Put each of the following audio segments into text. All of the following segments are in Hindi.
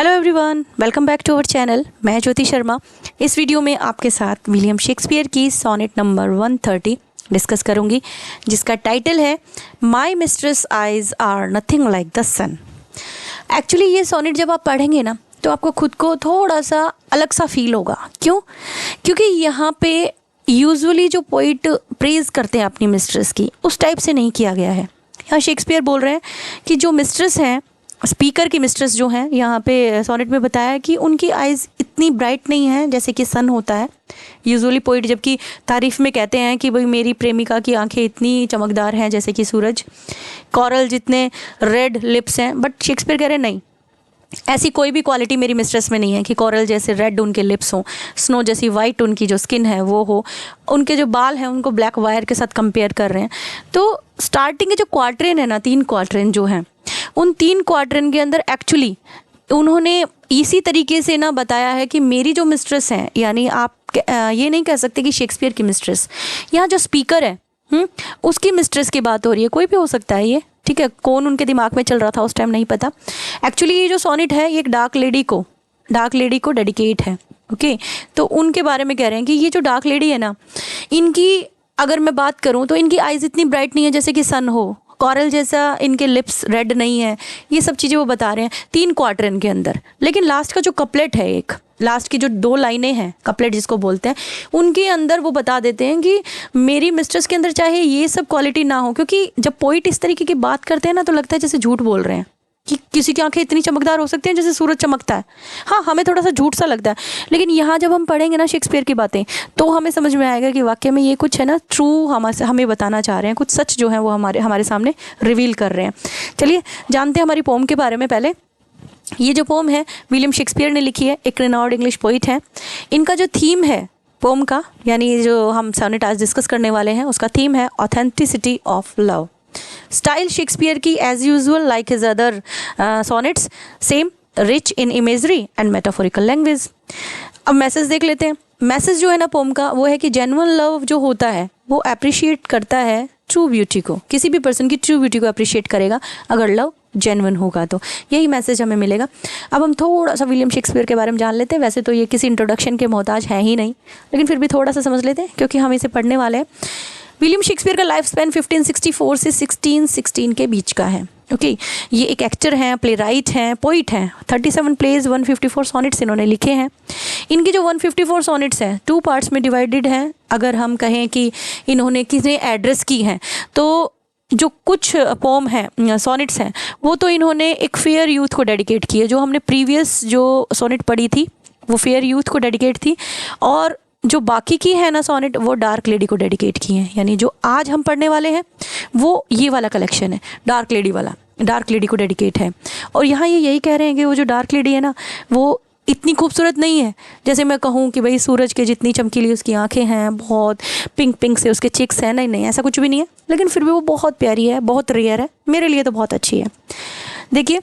Hello everyone, welcome back to our channel. मैं ज्योति शर्मा। इस वीडियो में आपके साथ विलियम शेक्सपियर की सोनेट नंबर 130 डिस्कस करूंगी, जिसका टाइटल है my mistress eyes are nothing like the sun. Actually ये सोनेट जब आप पढ़ेंगे ना तो आपको खुद को थोड़ा सा अलग सा फील होगा। क्यों? क्योंकि यहाँ पे यूजुअली जो पोइट प्रेज करते हैं अपनी मिस्ट्रेस की, उस टाइप से नहीं किया गया है। यहाँ शेक्सपियर बोल रहे हैं कि जो मिस्ट्रेस हैं, स्पीकर की मिस्ट्रेस जो हैं, यहाँ पे सोनेट में बताया है कि उनकी आइज़ इतनी ब्राइट नहीं है जैसे कि सन होता है। यूजुअली पोइट जबकि तारीफ में कहते हैं कि भाई मेरी प्रेमिका की आंखें इतनी चमकदार हैं जैसे कि सूरज, कॉरल जितने रेड लिप्स हैं, बट शेक्सपियर कह रहे हैं नहीं, ऐसी कोई भी क्वालिटी मेरी मिस्ट्रेस में नहीं है कि कॉरल जैसे रेड उनके लिप्स हों, स्नो जैसी वाइट उनकी जो स्किन है वो हो, उनके जो बाल हैं उनको ब्लैक वायर के साथ कंपेयर कर रहे हैं। तो स्टार्टिंग के जो क्वार्टरेन है ना, 3 क्वार्टरेन जो हैं, उन 3 क्वार्टरेन के अंदर एक्चुअली उन्होंने इसी तरीके से ना बताया है कि मेरी जो मिस्ट्रेस है, यानी आप ये नहीं कह सकते कि शेक्सपियर की मिस्ट्रेस, यहाँ जो स्पीकर है उसकी मिस्ट्रेस की बात हो रही है। कोई भी हो सकता है ये, ठीक है, कौन उनके दिमाग में चल रहा था उस टाइम नहीं पता। एक्चुअली ये जो सोनेट है ये एक डार्क लेडी को डेडिकेट है। ओके, तो उनके बारे में कह रहे हैं कि ये जो डार्क लेडी है ना, इनकी अगर मैं बात करूँ तो इनकी आइज़ इतनी ब्राइट नहीं है जैसे कि सन हो, कॉरल जैसा इनके लिप्स रेड नहीं है, ये सब चीज़ें वो बता रहे हैं 3 क्वार्टरन के अंदर। लेकिन लास्ट का जो कपलेट है, एक लास्ट की जो 2 लाइनें हैं, कपलेट जिसको बोलते हैं, उनके अंदर वो बता देते हैं कि मेरी मिस्ट्रेस के अंदर चाहे ये सब क्वालिटी ना हो, क्योंकि जब पोइट इस तरीके की बात करते हैं ना तो लगता है जैसे झूठ बोल रहे हैं कि किसी की आंखें इतनी चमकदार हो सकती हैं जैसे सूरज चमकता है। हाँ, हमें थोड़ा सा झूठ सा लगता है, लेकिन यहाँ जब हम पढ़ेंगे ना शेक्सपियर की बातें तो हमें समझ में आएगा कि वाकई में ये कुछ है ना ट्रू हमें बताना चाह रहे हैं, कुछ सच जो है वो हमारे सामने रिवील कर रहे हैं। चलिए जानते हैं हमारी पोम के बारे में। पहले ये जो पोम है विलियम शेक्सपियर ने लिखी है, एक रिनाउंड इंग्लिश पोइट है। इनका जो थीम है पोम का, यानी जो हम सोनेट आज डिस्कस करने वाले हैं, उसका थीम है authenticity of love. Style Shakespeare की as usual like his other sonnets, same rich in imagery and metaphorical language. अब मैसेज देख लेते हैं। मैसेज जो है ना पोम का, वो है कि जेन्युइन लव जो होता है वो अप्रिशिएट करता है ट्रू ब्यूटी को, किसी भी पर्सन की ट्रू ब्यूटी को अप्रिशिएट करेगा अगर लव जेन्युइन होगा तो। यही मैसेज हमें मिलेगा। अब हम थोड़ा सा विलियम शेक्सपियर के बारे में जान लेते हैं। वैसे तो ये किसी इंट्रोडक्शन के मोहताज है ही नहीं, लेकिन फिर भी थोड़ा सा समझ लेते हैं क्योंकि हम इसे पढ़ने वाले हैं। विलियम शेक्सपियर का लाइफ स्पैन 1564 से 1616 के बीच का है। ओके, ये एक एक्टर हैं, प्ले राइट हैं, पोइट हैं। 37 प्लेज, 154 सोनेट्स इन्होंने लिखे हैं। इनकी जो 154 सोनेट्स हैं 2 पार्ट्स में डिवाइडेड हैं। अगर हम कहें कि इन्होंने किसने एड्रेस की हैं, तो जो कुछ पोम हैं, सोनेट्स हैं, वो तो इन्होंने एक फेयर यूथ को डेडिकेट की है। जो हमने प्रीवियस जो सोनेट पढ़ी थी वो फेयर यूथ को डेडिकेट थी, और जो बाकी की है ना सोनेट वो डार्क लेडी को डेडिकेट की हैं। यानी जो आज हम पढ़ने वाले हैं वो ये वाला कलेक्शन है, डार्क लेडी वाला, डार्क लेडी को डेडिकेट है। और यहाँ ये यही कह रहे हैं कि वो जो डार्क लेडी है ना वो इतनी खूबसूरत नहीं है जैसे मैं कहूँ कि भाई सूरज के जितनी चमकीली उसकी आंखें हैं, बहुत पिंक पिंक से उसके चिक्स हैं। नहीं, ऐसा कुछ भी नहीं है, लेकिन फिर भी वो बहुत प्यारी है, बहुत रेयर है, मेरे लिए तो बहुत अच्छी है। देखिए,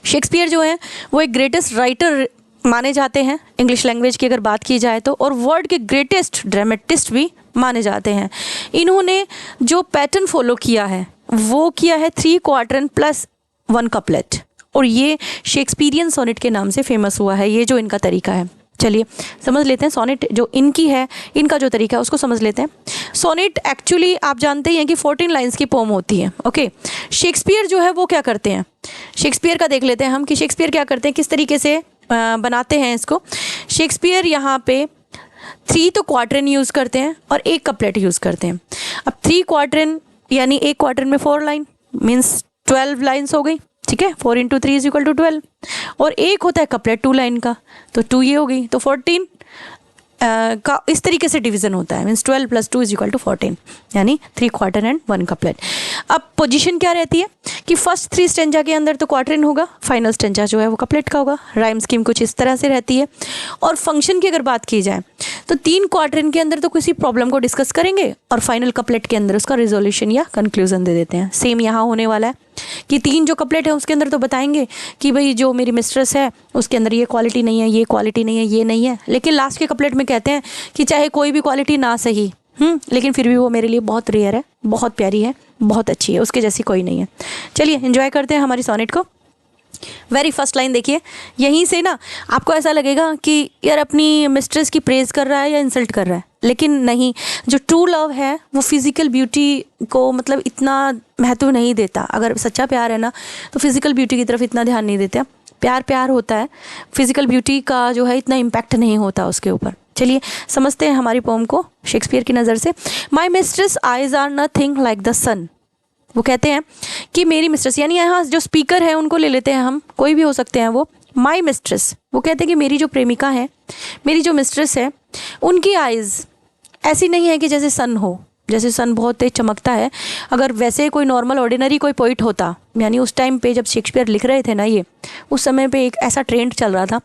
शेक्सपियर जो है वो एक ग्रेटेस्ट राइटर माने जाते हैं इंग्लिश लैंग्वेज की अगर बात की जाए तो, और वर्ल्ड के ग्रेटेस्ट ड्रामेटिस्ट भी माने जाते हैं। इन्होंने जो पैटर्न फॉलो किया है वो किया है 3 क्वार्टरन प्लस 1 कपलेट, और ये शेक्सपियरियन सोनेट के नाम से फेमस हुआ है, ये जो इनका तरीका है। चलिए समझ लेते हैं सोनेट जो इनकी है, इनका जो तरीका है उसको समझ लेते हैं। सोनेट एक्चुअली आप जानते ही हैं कि 14 लाइन्स की पोम होती है। ओके, शेक्सपियर जो है वो क्या करते हैं, शेक्सपियर का देख लेते हैं हम कि शेक्सपियर क्या करते हैं, किस तरीके से बनाते हैं इसको। शेक्सपियर यहाँ पे 3 तो क्वार्टरन यूज़ करते हैं और 1 कपलेट यूज़ करते हैं। अब 3 क्वार्टरन यानी 1 क्वार्टरन में 4 लाइन मीन्स 12 लाइन्स हो गई, ठीक है। 4 × 3 = 12, और 1 होता है कपलेट 2 लाइन का, तो 2 ये हो गई, तो 14 का इस तरीके से डिवीज़न होता है, मीन्स 12 + 2 = 14, यानी 3 क्वार्टर एंड 1 कपलेट। अब पोजीशन क्या रहती है कि फर्स्ट 3 स्टेंजा के अंदर तो क्वार्टरन होगा, फाइनल स्टेंजा जो है वो कपलेट का होगा। राइम स्कीम कुछ इस तरह से रहती है। और फंक्शन की अगर बात की जाए तो 3 क्वार्टरन के अंदर तो किसी प्रॉब्लम को डिस्कस करेंगे और फाइनल कपलेट के अंदर उसका रिजोल्यूशन या कंक्लूजन दे देते हैं। सेम यहाँ होने वाला है कि 3 जो कपलेट है उसके अंदर तो बताएंगे कि भाई जो मेरी मिस्ट्रेस है उसके अंदर ये क्वालिटी नहीं है, ये क्वालिटी नहीं है, ये नहीं है, लेकिन लास्ट के कपलेट में कहते हैं कि चाहे कोई भी क्वालिटी ना सही, लेकिन फिर भी वो मेरे लिए बहुत रेयर है, बहुत प्यारी है, बहुत अच्छी है, उसके जैसी कोई नहीं है। चलिए एंजॉय करते हैं हमारी सोनेट को। वेरी फर्स्ट लाइन देखिए, यहीं से ना आपको ऐसा लगेगा कि यार अपनी मिस्ट्रेस की प्रेज़ कर रहा है या इंसल्ट कर रहा है, लेकिन नहीं। जो ट्रू लव है वो फिज़िकल ब्यूटी को मतलब इतना महत्व नहीं देता। अगर सच्चा प्यार है ना तो फिज़िकल ब्यूटी की तरफ इतना ध्यान नहीं देता। प्यार प्यार होता है, फिज़िकल ब्यूटी का जो है इतना इम्पैक्ट नहीं होता उसके ऊपर। चलिए समझते हैं हमारी पोम को शेक्सपियर की नज़र से। My mistress eyes are nothing like the sun. वो कहते हैं कि मेरी मिस्ट्रेस, यानी यहाँ जो स्पीकर है उनको ले लेते हैं हम, कोई भी हो सकते हैं वो। माई मिस्ट्रेस, वो कहते हैं कि मेरी जो प्रेमिका है, मेरी जो मिस्ट्रेस है, उनकी आइज़ ऐसी नहीं है कि जैसे सन हो, जैसे सन बहुत तेज चमकता है। अगर वैसे कोई नॉर्मल ऑर्डिनरी कोई पोइट होता, यानी उस टाइम पे जब शेक्सपियर लिख रहे थे ना, ये उस समय पे एक ऐसा ट्रेंड चल रहा था,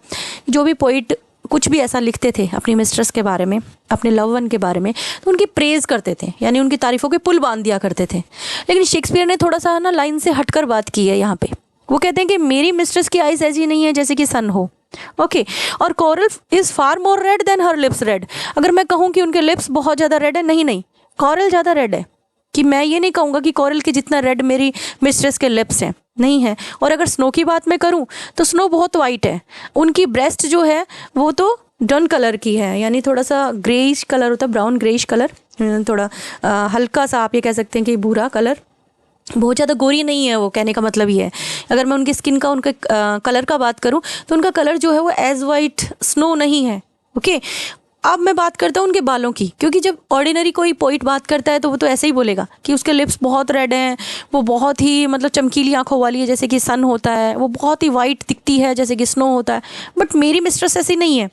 जो भी पोइट कुछ भी ऐसा लिखते थे अपनी मिस्ट्रेस के बारे में, अपने लव वन के बारे में, तो उनकी प्रेज़ करते थे, यानी उनकी तारीफ़ों के पुल बांध दिया करते थे। लेकिन शेक्सपियर ने थोड़ा सा ना लाइन से हटकर बात की है यहाँ पे। वो कहते हैं कि मेरी मिस्ट्रेस की आइज़ ऐसी नहीं है जैसे कि सन हो। ओके, और coral is far more red than her lips red. अगर मैं कहूँ कि उनके लिप्स बहुत ज़्यादा रेड है, नहीं, कोरल ज़्यादा रेड है। कि मैं ये नहीं कहूँगा कि कोरल के जितना रेड मेरी मिस्ट्रेस के लिप्स हैं, नहीं है। और अगर स्नो की बात मैं करूँ तो स्नो बहुत वाइट है। उनकी ब्रेस्ट जो है वो तो डन कलर की है, यानी थोड़ा सा ग्रेइश कलर होता है, ब्राउन ग्रेइश कलर, थोड़ा हल्का सा आप ये कह सकते हैं कि भूरा कलर, बहुत ज़्यादा गोरी नहीं है वो, कहने का मतलब ये है। अगर मैं उनकी स्किन का, उनके कलर का बात करूँ तो उनका कलर जो है वो एज वाइट स्नो नहीं है। ओके, अब मैं बात करता हूँ उनके बालों की, क्योंकि जब ऑर्डिनरी कोई पोइट बात करता है तो वो तो ऐसे ही बोलेगा कि उसके लिप्स बहुत रेड हैं, वो बहुत ही मतलब चमकीली आंखों वाली है जैसे कि सन होता है, वो बहुत ही वाइट दिखती है जैसे कि स्नो होता है। बट मेरी मिस्ट्रेस ऐसी नहीं है।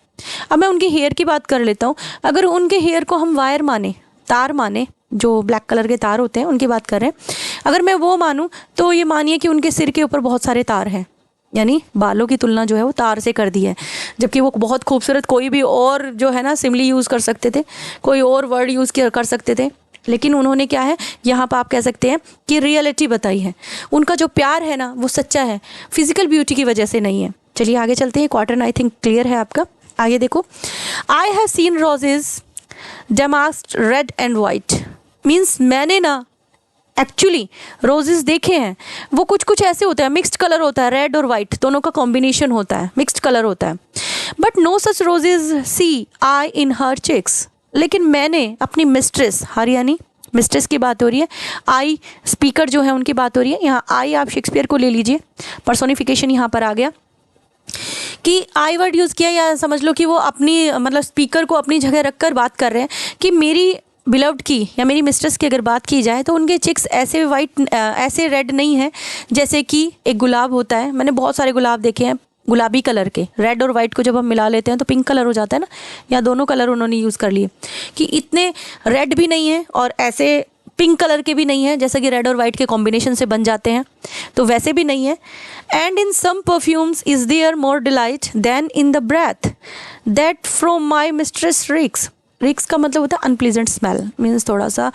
अब मैं उनके हेयर की बात कर लेता हूँ। अगर उनके हेयर को हम वायर माने, तार माने, जो ब्लैक कलर के तार होते हैं उनकी बात कर रहे हैं, अगर मैं वो मानूँ तो ये मानिए कि उनके सिर के ऊपर बहुत सारे तार हैं, यानी बालों की तुलना जो है वो तार से कर दी है। जबकि वो बहुत खूबसूरत कोई भी और जो है ना सिमिली यूज़ कर सकते थे, कोई और वर्ड यूज़ कर सकते थे, लेकिन उन्होंने क्या है यहाँ पर आप कह सकते हैं कि रियलिटी बताई है। उनका जो प्यार है ना वो सच्चा है, फिजिकल ब्यूटी की वजह से नहीं है। चलिए आगे चलते हैं। क्वार्टर आई थिंक क्लियर है आपका। आगे देखो, I have seen roses damasked red and white. Means मैंने ना एक्चुअली रोजेस देखे हैं, वो कुछ कुछ ऐसे होते हैं, मिक्स्ड कलर होता है, रेड और वाइट दोनों का कॉम्बिनेशन होता है, मिक्स्ड कलर होता है। But no such roses see I in her cheeks. लेकिन मैंने अपनी मिस्ट्रेस, हर यानी मिस्ट्रेस की बात हो रही है, आई स्पीकर जो है उनकी बात हो रही है। यहाँ आई आप शेक्सपियर को ले लीजिए, पर्सोनिफिकेशन यहाँ पर आ गया कि आई वर्ड यूज़ किया, या समझ लो कि वो अपनी मतलब स्पीकर को अपनी जगह रख कर बात कर रहे हैं कि मेरी बिलव्ड की या मेरी मिस्ट्रेस की अगर बात की जाए तो उनके चिक्स ऐसे वाइट, ऐसे रेड नहीं है जैसे कि एक गुलाब होता है। मैंने बहुत सारे गुलाब देखे हैं गुलाबी कलर के, रेड और वाइट को जब हम मिला लेते हैं तो पिंक कलर हो जाता है ना, या दोनों कलर उन्होंने यूज़ कर लिए कि इतने रेड भी नहीं है और ऐसे पिंक कलर के भी नहीं है जैसे कि रेड और वाइट के कॉम्बिनेशन से बन जाते हैं, तो वैसे भी नहीं है। And in some perfumes is there more delight than in the breath that from my mistress reeks. Reeks का मतलब होता है अनप्लीजेंट स्मेल, मीन्स थोड़ा सा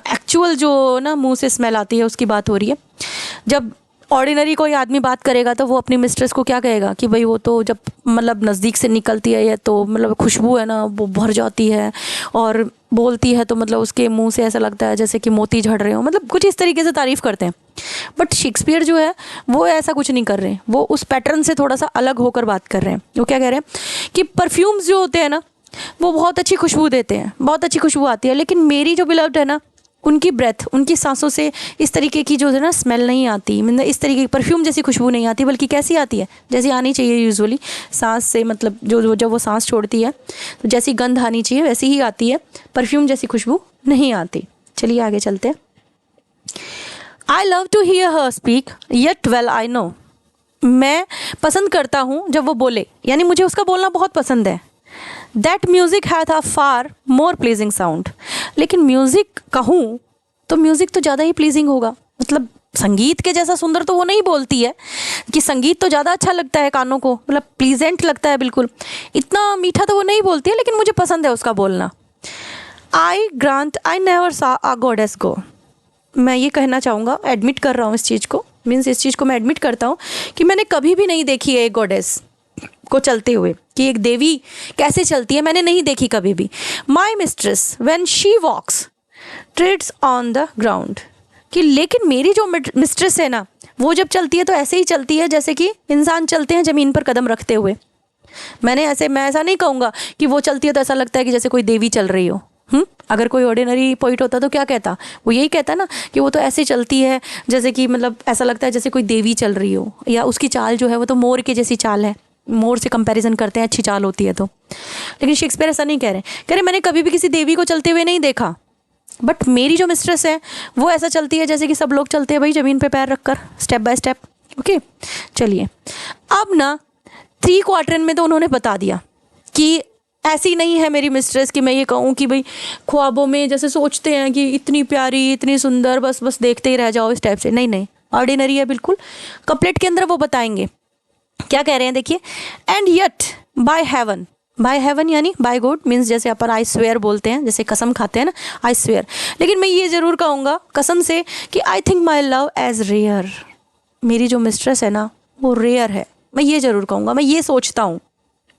एक्चुअल जो ना मुंह से स्मेल आती है उसकी बात हो रही है। जब ऑर्डिनरी कोई आदमी बात करेगा तो वो अपनी मिस्ट्रेस को क्या कहेगा कि भाई वो तो जब मतलब नज़दीक से निकलती है या तो मतलब खुशबू है ना वो भर जाती है, और बोलती है तो मतलब उसके मुंह से ऐसा लगता है जैसे कि मोती झड़ रहे हो, मतलब कुछ इस तरीके से तारीफ़ करते हैं। बट शेक्सपियर जो है वो ऐसा कुछ नहीं कर रहे हैं, वो उस पैटर्न से थोड़ा सा अलग होकर बात कर रहे हैं। वो क्या कह रहे हैं कि परफ्यूम्स जो होते हैं ना वो बहुत अच्छी खुशबू देते हैं, बहुत अच्छी खुशबू आती है, लेकिन मेरी जो बिलव्ड है ना उनकी ब्रेथ, उनकी सांसों से इस तरीके की जो है ना स्मेल नहीं आती, मतलब इस तरीके की परफ्यूम जैसी खुशबू नहीं आती, बल्कि कैसी आती है जैसी आनी चाहिए यूजुअली सांस से, मतलब जो जब वो सांस छोड़ती है तो जैसी गंध आनी चाहिए वैसी ही आती है, परफ्यूम जैसी खुशबू नहीं आती। चलिए आगे चलते हैं। I love to hear her speak yet well I know. मैं पसंद करता हूँ जब वो बोले, यानी मुझे उसका बोलना बहुत पसंद है। That music hath a far more pleasing sound. लेकिन म्यूज़िक कहूँ तो म्यूज़िक तो ज़्यादा ही प्लीजिंग होगा, मतलब संगीत के जैसा सुंदर तो वो नहीं बोलती है, कि संगीत तो ज़्यादा अच्छा लगता है कानों को, मतलब प्लीजेंट लगता है बिल्कुल, इतना मीठा तो वो नहीं बोलती है, लेकिन मुझे पसंद है उसका बोलना। आई ग्रांट आई नेवर सा अ गॉडेस गो। मैं ये कहना चाहूँगा, एडमिट कर रहा हूँ इस चीज़ को, मीन्स इस चीज़ को मैं एडमिट करता हूँ कि मैंने कभी भी नहीं देखी है एक गॉडेस को चलते हुए, कि एक देवी कैसे चलती है मैंने नहीं देखी कभी भी। My mistress when she walks treads on the ground. कि लेकिन मेरी जो मिस्ट्रेस है ना वो जब चलती है तो ऐसे ही चलती है जैसे कि इंसान चलते हैं ज़मीन पर कदम रखते हुए। मैं ऐसा नहीं कहूँगा कि वो चलती है तो ऐसा लगता है कि जैसे कोई देवी चल रही हो। अगर कोई ऑर्डिनरी पोइट होता तो क्या कहता, वो यही कहता ना कि वो तो ऐसे चलती है जैसे कि मतलब ऐसा लगता है जैसे कोई देवी चल रही हो, या उसकी चाल जो है वो तो मोर के जैसी चाल है, मोर से कंपैरिजन करते हैं अच्छी चाल होती है तो। लेकिन शेक्सपियर ऐसा नहीं कह रहे मैंने कभी भी किसी देवी को चलते हुए नहीं देखा, बट मेरी जो मिस्ट्रेस है वो ऐसा चलती है जैसे कि सब लोग चलते हैं भाई, ज़मीन पे पैर रखकर, स्टेप बाय स्टेप। ओके, चलिए अब ना 3 क्वार्टर में तो उन्होंने बता दिया कि ऐसी नहीं है मेरी मिस्ट्रेस कि मैं ये कहूँ कि भाई ख्वाबों में जैसे सोचते हैं कि इतनी प्यारी इतनी सुंदर, बस देखते ही रह जाओ इस टाइप से। नहीं, ऑर्डिनरी है बिल्कुल। कपलेट के अंदर वो बताएंगे क्या कह रहे हैं, देखिए। एंड येट बाय हेवन यानी बाय गॉड मीन्स जैसे अपन आई स्वेयर बोलते हैं, जैसे कसम खाते हैं ना, आई स्वेयर। लेकिन मैं ये ज़रूर कहूँगा कसम से कि I think my love as rare. मेरी जो मिस्ट्रेस है ना वो रेयर है, मैं ये ज़रूर कहूँगा। मैं ये सोचता हूँ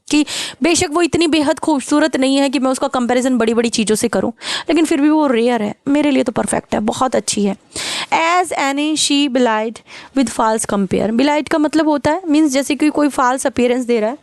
कि बेशक वो इतनी बेहद खूबसूरत नहीं है कि मैं उसका कंपैरिजन बड़ी बड़ी चीज़ों से करूं, लेकिन फिर भी वो रेयर है, मेरे लिए तो परफेक्ट है, बहुत अच्छी है। As any she belied with false compare. Belied का मतलब होता है मीन्स जैसे कि कोई फॉल्स अपीयरेंस दे रहा है,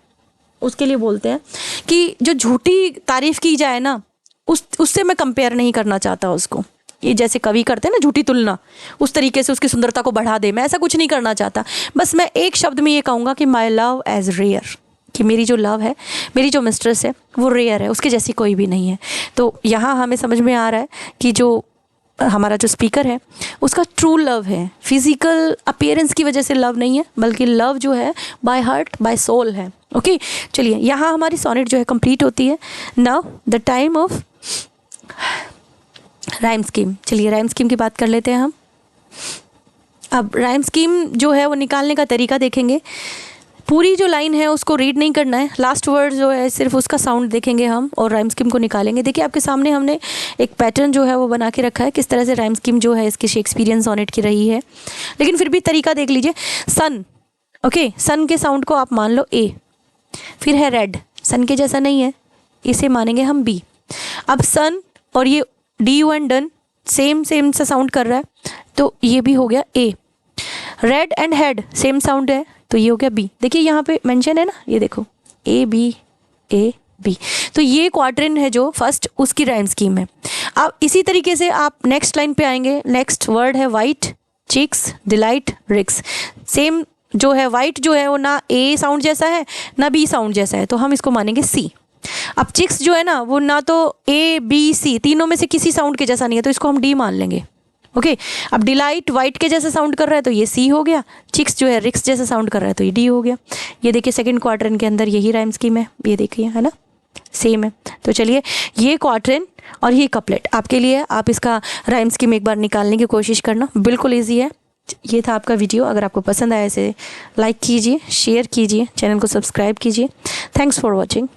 उसके लिए बोलते हैं कि जो झूठी तारीफ़ की जाए ना उससे मैं कंपेयर नहीं करना चाहता उसको। ये जैसे कवि करते हैं ना झूठी तुलना, उस तरीके से उसकी सुंदरता को बढ़ा दे, मैं ऐसा कुछ नहीं करना चाहता। बस मैं एक शब्द में ये कहूँगा कि माई लव एज रेयर, कि मेरी जो लव है, मेरी जो मिस्ट्रेस है वो रेयर है, उसके जैसी कोई भी नहीं है। तो यहाँ हमें समझ में आ रहा है कि जो हमारा जो स्पीकर है उसका ट्रू लव है, फिजिकल अपीयरेंस की वजह से लव नहीं है, बल्कि लव जो है बाय हार्ट बाय सोल है। ओके, चलिए यहाँ हमारी सोनेट जो है कंप्लीट होती है। Now the time of rhyme scheme. चलिए राइम स्कीम की बात कर लेते हैं हम। अब राइम स्कीम जो है वो निकालने का तरीका देखेंगे। पूरी जो लाइन है उसको रीड नहीं करना है, लास्ट वर्ड जो है सिर्फ उसका साउंड देखेंगे हम और राइम स्कीम को निकालेंगे। देखिए आपके सामने हमने एक पैटर्न जो है वो बना के रखा है, किस तरह से राइम स्कीम जो है इसकी शेक्सपियरियन सोनेट की रही है। लेकिन फिर भी तरीका देख लीजिए। सन, ओके, सन के साउंड को आप मान लो ए, फिर है रेड, सन के जैसा नहीं है, इसे मानेंगे हम बी। अब सन और ये D U and done same सा साउंड कर रहा है, तो ये भी हो गया A. Red and head same sound है, तो ये हो गया बी। देखिए यहाँ पे मेंशन है ना, ये देखो ए बी, तो ये क्वाड्रेंट है जो फर्स्ट, उसकी राइम स्कीम है। अब इसी तरीके से आप नेक्स्ट लाइन पे आएंगे। नेक्स्ट वर्ड है वाइट, चिक्स, डिलाइट, रिक्स। सेम जो है वाइट जो है वो ना ए साउंड जैसा है ना बी साउंड जैसा है, तो हम इसको मानेंगे सी। अब चिक्स जो है ना वो ना तो ए बी सी तीनों में से किसी साउंड के जैसा नहीं है, तो इसको हम डी मान लेंगे। ओके, अब डिलाइट वाइट के जैसा साउंड कर रहा है तो ये सी हो गया। चिक्स जो है रिक्स जैसा साउंड कर रहा है तो ये डी हो गया। ये देखिए सेकंड क्वाड्रेंट के अंदर यही राइम स्कीम है, ये देखिए है ना, सेम है। तो चलिए ये क्वाड्रेंट और ये कपलेट आपके लिए, आप इसका राइम स्कीम एक बार निकालने की कोशिश करना, बिल्कुल ईजी है। ये था आपका वीडियो। अगर आपको पसंद आया इसे लाइक कीजिए, शेयर कीजिए, चैनल को सब्सक्राइब कीजिए। Thanks for watching.